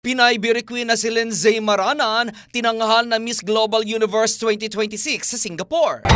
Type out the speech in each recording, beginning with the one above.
Pinay beauty queen na si Lindsay Maranan, tinanghal na Miss Global Universe 2026 sa Singapore.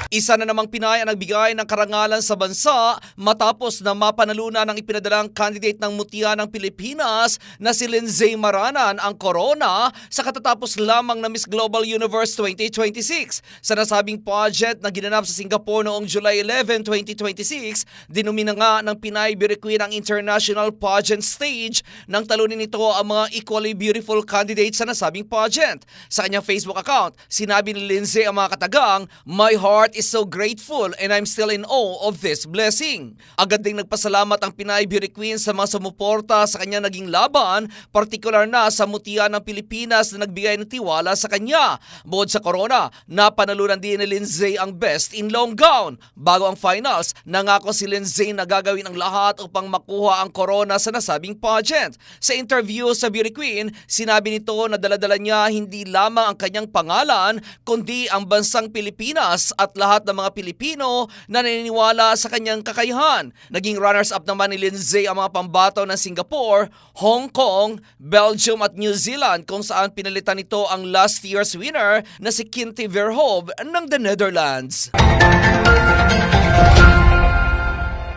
Isa na namang Pinay ang nagbigay ng karangalan sa bansa matapos na mapanalunan ng ipinadalang candidate ng Mutya ng Pilipinas na si Lindsay Maranan ang corona sa katatapos lamang na Miss Global Universe 2026. Sa nasabing pageant na ginanap sa Singapore noong July 11, 2026, dinumina nga ng Pinay Beauty Queen ang international pageant stage nang talunin nito ang mga equally beautiful candidates sa nasabing pageant. Sa kanyang Facebook account, sinabi ni Lindsay ang mga katagang, "My heart is so grateful and I'm still in awe of this blessing." Agad ding nagpasalamat ang Pinay Beauty Queen sa mga sumuporta sa kanya naging laban, partikular na sa Mutya ng Pilipinas na nagbigay ng tiwala sa kanya. Bukod sa corona, napanalunan din ni Lindsay ang Best in Long Gown. Bago ang finals, nangako si Lindsay na gagawin ang lahat upang makuha ang corona sa nasabing pageant. Sa interview sa Beauty Queen, sinabi nito na daladala niya hindi lamang ang kanyang pangalan, kundi ang bansang Pilipinas at lahat ng mga Pilipino na naniniwala sa kanyang kakayahan. Naging runners-up naman ni Lindsay ang mga pambato ng Singapore, Hong Kong, Belgium at New Zealand kung saan pinalitan nito ang last year's winner na si Kinty Verhoeven ng the Netherlands.